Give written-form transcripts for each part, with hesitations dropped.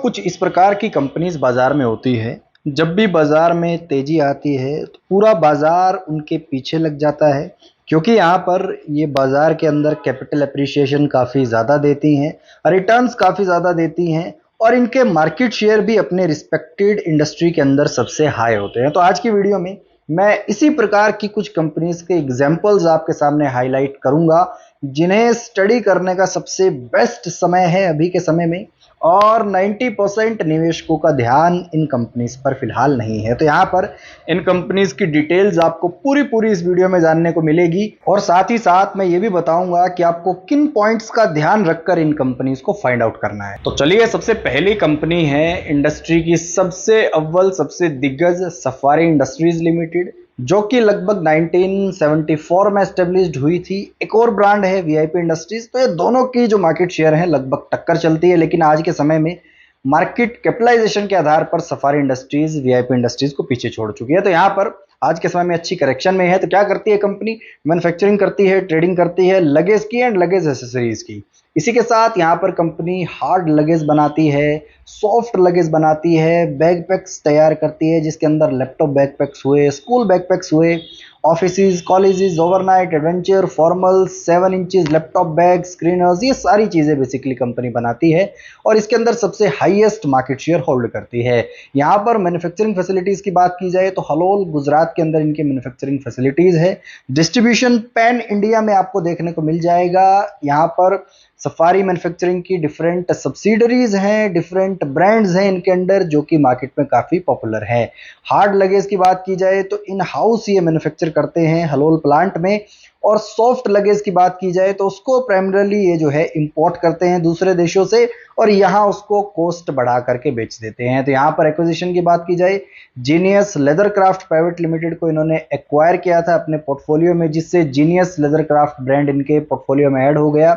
कुछ इस प्रकार की कंपनीज बाजार में होती है। जब भी बाजार में तेजी आती है तो पूरा बाजार उनके पीछे लग जाता है, क्योंकि यहाँ पर ये बाजार के अंदर कैपिटल एप्रिसिएशन काफ़ी ज़्यादा देती हैं, रिटर्न्स काफ़ी ज़्यादा देती हैं और इनके मार्केट शेयर भी अपने रिस्पेक्टेड इंडस्ट्री के अंदर सबसे हाई होते हैं। तो आज की वीडियो में मैं इसी प्रकार की कुछ कंपनीज के एग्जाम्पल्स आपके सामने हाईलाइट करूंगा, जिन्हें स्टडी करने का सबसे बेस्ट समय है अभी के समय में, और 90% निवेशकों का ध्यान इन कंपनीज पर फिलहाल नहीं है। तो यहाँ पर इन कंपनीज की डिटेल्स आपको पूरी इस वीडियो में जानने को मिलेगी और साथ ही साथ मैं ये भी बताऊंगा कि आपको किन पॉइंट्स का ध्यान रखकर इन कंपनीज को फाइंड आउट करना है। तो चलिए, सबसे पहली कंपनी है इंडस्ट्री की सबसे अव्वल सबसे दिग्गज सफारी इंडस्ट्रीज लिमिटेड, जो कि लगभग 1974 में एस्टेब्लिश्ड हुई थी। एक और ब्रांड है वीआईपी इंडस्ट्रीज। तो ये दोनों की जो मार्केट शेयर है लगभग टक्कर चलती है, लेकिन आज के समय में मार्केट कैपिटलाइजेशन के आधार पर सफारी इंडस्ट्रीज वीआईपी इंडस्ट्रीज को पीछे छोड़ चुकी है। तो यहाँ पर आज के समय में अच्छी करेक्शन में है। तो क्या करती है कंपनी? मैन्युफैक्चरिंग करती है, ट्रेडिंग करती है लगेज की एंड लगेज एसेसरीज की। इसी के साथ यहाँ पर कंपनी हार्ड लगेज बनाती है, सॉफ्ट लगेज बनाती है, बैकपैक्स तैयार करती है, जिसके अंदर लैपटॉप बैकपैक्स हुए, स्कूल बैकपैक्स हुए, offices, colleges, overnight, adventure, formal, 7 inches laptop bag, screeners, ये सारी चीज़ें बेसिकली कंपनी बनाती है और इसके अंदर सबसे हाईएस्ट मार्केट शेयर होल्ड करती है। यहाँ पर मैन्युफैक्चरिंग फैसिलिटीज़ की बात की जाए तो हलोल गुजरात के अंदर इनकी मैन्युफैक्चरिंग फैसिलिटीज़ है। डिस्ट्रीब्यूशन पैन इंडिया में आपको देखने को मिल जाएगा। यहाँ पर सफारी मैन्युफैक्चरिंग की डिफरेंट सब्सिडरीज हैं, डिफरेंट ब्रांड्स हैं इनके अंडर, जो कि मार्केट में काफ़ी पॉपुलर है। हार्ड लगेज की बात की जाए तो इन हाउस ये मैन्युफैक्चर करते हैं हलोल प्लांट में, और सॉफ्ट लगेज की बात की जाए तो उसको प्राइमरली ये जो है इंपोर्ट करते हैं दूसरे देशों से और यहाँ उसको कॉस्ट बढ़ा करके बेच देते हैं। तो यहाँ पर एक्विजिशन की बात की जाए, genius leather craft private limited को इन्होंने एक्वायर किया था अपने पोर्टफोलियो में, जिससे जीनियस लेदर क्राफ्ट ब्रांड इनके पोर्टफोलियो में ऐड हो गया।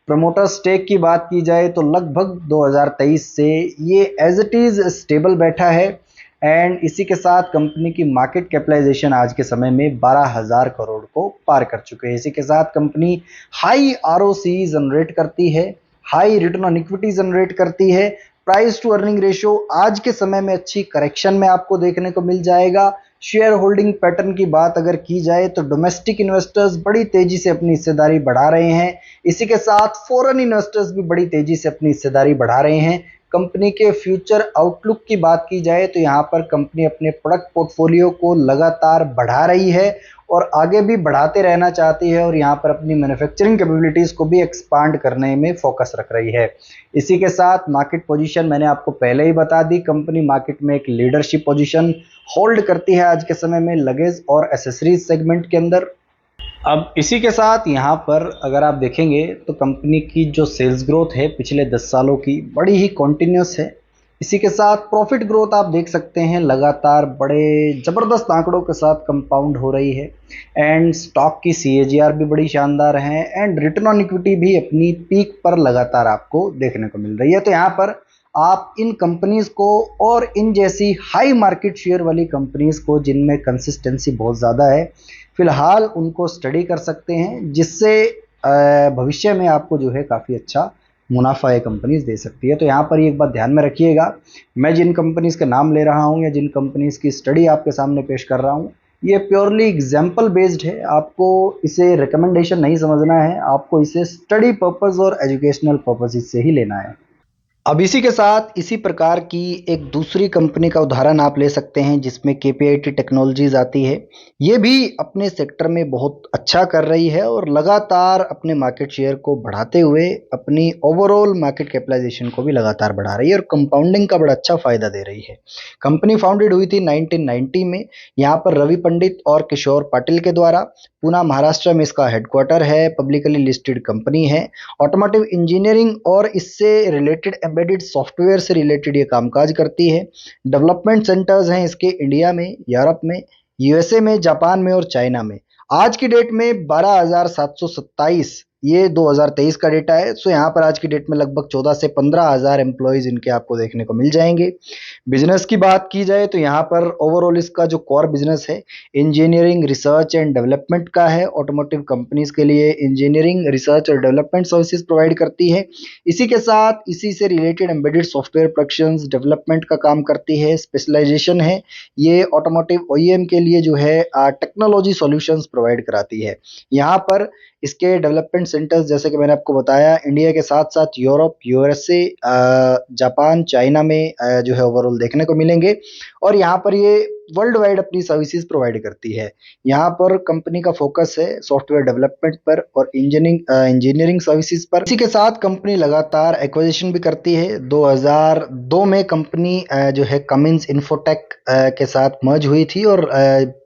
प्रमोटर स्टेक की बात की जाए तो लगभग 2023 से ये एज इट इज स्टेबल बैठा है एंड इसी के साथ कंपनी की मार्केट कैपिटलाइजेशन आज के समय में 12,000 करोड़ को पार कर चुके हैं। इसी के साथ कंपनी हाई आरओसी जनरेट करती है, high return on equity generate करती है। प्राइस टू अर्निंग रेशियो आज के समय में अच्छी करेक्शन में आपको देखने को मिल जाएगा। शेयर होल्डिंग पैटर्न की बात अगर की जाए तो डोमेस्टिक इन्वेस्टर्स बड़ी तेजी से अपनी हिस्सेदारी बढ़ा रहे हैं। इसी के साथ फॉरेन इन्वेस्टर्स भी बड़ी तेजी से अपनी हिस्सेदारी बढ़ा रहे हैं। कंपनी के फ्यूचर आउटलुक की बात की जाए तो यहाँ पर कंपनी अपने प्रोडक्ट पोर्टफोलियो को लगातार बढ़ा रही है और आगे भी बढ़ाते रहना चाहती है और यहाँ पर अपनी मैन्युफैक्चरिंग कैपेबिलिटीज़ को भी एक्सपांड करने में फोकस रख रही है। इसी के साथ मार्केट पोजीशन मैंने आपको पहले ही बता दी, कंपनी मार्केट में एक लीडरशिप पोजीशन होल्ड करती है आज के समय में लगेज और एसेसरीज सेगमेंट के अंदर। अब इसी के साथ यहाँ पर अगर आप देखेंगे तो कंपनी की जो सेल्स ग्रोथ है पिछले 10 सालों की बड़ी ही कॉन्टिन्यूस है। इसी के साथ प्रॉफिट ग्रोथ आप देख सकते हैं लगातार बड़े ज़बरदस्त आंकड़ों के साथ कंपाउंड हो रही है एंड स्टॉक की सीएजीआर भी बड़ी शानदार है एंड रिटर्न ऑन इक्विटी भी अपनी पीक पर लगातार आपको देखने को मिल रही है। तो यहाँ पर आप इन कंपनीज को और इन जैसी हाई मार्केट शेयर वाली कंपनीज को जिनमें कंसिस्टेंसी बहुत ज़्यादा है, फिलहाल उनको स्टडी कर सकते हैं, जिससे भविष्य में आपको जो है काफ़ी अच्छा मुनाफा ये कंपनीज दे सकती है। तो यहाँ पर एक बात ध्यान में रखिएगा, मैं जिन कंपनीज के नाम ले रहा हूँ या जिन कंपनीज की स्टडी आपके सामने पेश कर रहा हूँ, ये प्योरली एग्जाम्पल बेस्ड है। आपको इसे रिकमेंडेशन नहीं समझना है, आपको इसे स्टडी पर्पज़ और एजुकेशनल पर्पज़ से ही लेना है। अब इसी के साथ इसी प्रकार की एक दूसरी कंपनी का उदाहरण आप ले सकते हैं जिसमें केपीआईटी टेक्नोलॉजीज आती है। ये भी अपने सेक्टर में बहुत अच्छा कर रही है और लगातार अपने मार्केट शेयर को बढ़ाते हुए अपनी ओवरऑल मार्केट कैपिटलाइजेशन को भी लगातार बढ़ा रही है और कंपाउंडिंग का बड़ा अच्छा फायदा दे रही है। कंपनी फाउंडेड हुई थी 1990 में, यहाँ पर रवि पंडित और किशोर पाटिल के द्वारा। पुणे महाराष्ट्र में इसका हेडक्वार्टर है, पब्लिकली लिस्टेड कंपनी है। ऑटोमोटिव इंजीनियरिंग और इससे रिलेटेड एम्बेडेड सॉफ्टवेयर से रिलेटेड ये कामकाज करती है। डेवलपमेंट सेंटर्स हैं इसके इंडिया में, यूरोप में, यूएसए में, जापान में और चाइना में। आज की डेट में 12,727, ये 2023 का डेटा है। सो यहाँ पर आज की डेट में लगभग 14 से 15 हज़ार एम्प्लॉयज़ इनके आपको देखने को मिल जाएंगे। बिजनेस की बात की जाए तो यहाँ पर ओवरऑल इसका जो कोर बिजनेस है इंजीनियरिंग रिसर्च एंड डेवलपमेंट का है। ऑटोमोटिव कंपनीज के लिए इंजीनियरिंग रिसर्च और डेवलपमेंट सर्विसेज प्रोवाइड करती है। इसी के साथ इसी से related embedded software productions development का काम करती है। स्पेशलाइजेशन है ये ऑटोमोटिव ओईएम के लिए जो है टेक्नोलॉजी सॉल्यूशंस प्रोवाइड कराती है। यहाँ पर इसके डेवलपमेंट सेंटर्स जैसे कि मैंने आपको बताया इंडिया के साथ साथ यूरोप, यूएसए, जापान, चाइना में जो है ओवरऑल देखने को मिलेंगे। और यहाँ पर ये वर्ल्ड वाइड अपनी सर्विसेज प्रोवाइड करती है। यहाँ पर कंपनी का फोकस है सॉफ्टवेयर डेवलपमेंट पर और इंजीनियरिंग सर्विसेज पर। इसी के साथ कंपनी लगातार एक्विजिशन भी करती है। 2002 में कंपनी जो है कमिंस इन्फोटेक के साथ मर्ज हुई थी और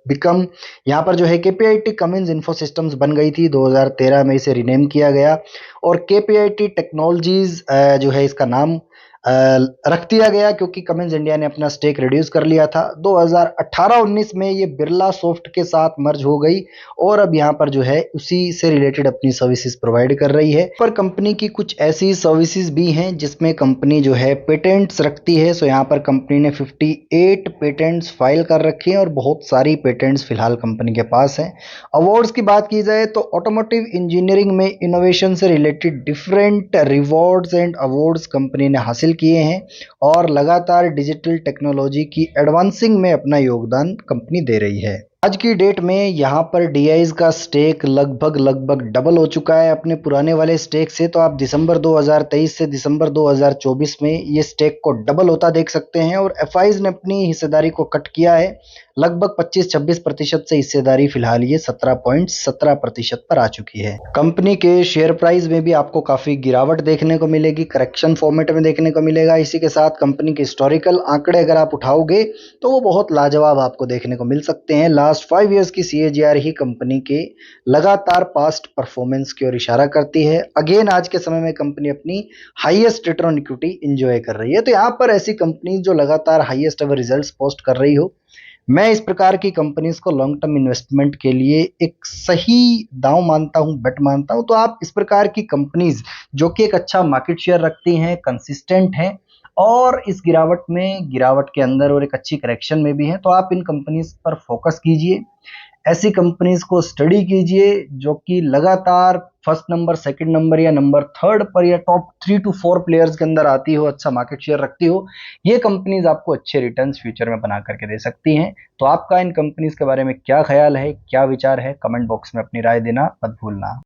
बिकम यहाँ पर जो है केपीआईटी कमिंस इन्फो सिस्टम्स बन गई थी। 2013 में इसे रिनेम किया गया और केपीआईटी टेक्नोलॉजीज जो है इसका नाम रख दिया गया क्योंकि कमिंस इंडिया ने अपना स्टेक रिड्यूस कर लिया था। 2018-19 में ये बिरला सॉफ्ट के साथ मर्ज हो गई और अब यहाँ पर जो है उसी से रिलेटेड अपनी सर्विसेज प्रोवाइड कर रही है। पर कंपनी की कुछ ऐसी सर्विसेज भी हैं जिसमें कंपनी जो है पेटेंट्स रखती है। सो यहाँ पर कंपनी ने 58 पेटेंट्स फाइल कर रखे हैं और बहुत सारी पेटेंट्स फिलहाल कंपनी के पास हैं। अवार्ड्स की बात की जाए तो ऑटोमोटिव इंजीनियरिंग में इनोवेशन से related different rewards and awards company ने हासिल किए हैं और लगातार डिजिटल टेक्नोलॉजी की एडवांसिंग में अपना योगदान कंपनी दे रही है। आज की डेट में यहाँ पर डीआईज का स्टेक लगभग डबल हो चुका है अपने पुराने वाले स्टेक से। तो आप दिसंबर 2023 से दिसंबर 2024 में ये स्टेक को डबल होता देख सकते हैं और एफआईज ने अपनी हिस्सेदारी को कट किया है। लगभग 25-26% से हिस्सेदारी फिलहाल ये 17.17% पर आ चुकी है। कंपनी के शेयर प्राइस में भी आपको काफी गिरावट देखने को मिलेगी, करेक्शन फॉर्मेट में देखने को मिलेगा। इसी के साथ कंपनी के हिस्टोरिकल आंकड़े अगर आप उठाओगे तो वो बहुत लाजवाब आपको देखने को मिल सकते हैं। लास्ट 5 इयर्स की सीएजीआर ही कंपनी के लगातार पास्ट परफॉर्मेंस की ओर इशारा करती है। अगेन आज के समय में कंपनी अपनी highest return on equity enjoy कर रही है। तो यहाँ पर ऐसी कंपनी जो लगातार हाईएस्ट एवर रिजल्ट्स पोस्ट कर रही हो, मैं इस प्रकार की कंपनीज को लॉन्ग टर्म इन्वेस्टमेंट के लिए एक सही दांव मानता हूं, बेट मानता हूं। तो आप इस प्रकार की कंपनीज जो कि एक अच्छा मार्केट शेयर रखती हैं, कंसिस्टेंट हैं और इस गिरावट के अंदर और एक अच्छी करेक्शन में भी है, तो आप इन कंपनीज पर फोकस कीजिए। ऐसी कंपनीज को स्टडी कीजिए जो कि लगातार फर्स्ट नंबर, सेकंड नंबर या नंबर थर्ड पर या टॉप 3 to 4 प्लेयर्स के अंदर आती हो, अच्छा मार्केट शेयर रखती हो। ये कंपनीज आपको अच्छे रिटर्न्स फ्यूचर में बना करके दे सकती हैं। तो आपका इन कंपनीज के बारे में क्या ख्याल है, क्या विचार है, कमेंट बॉक्स में अपनी राय देना मत भूलना।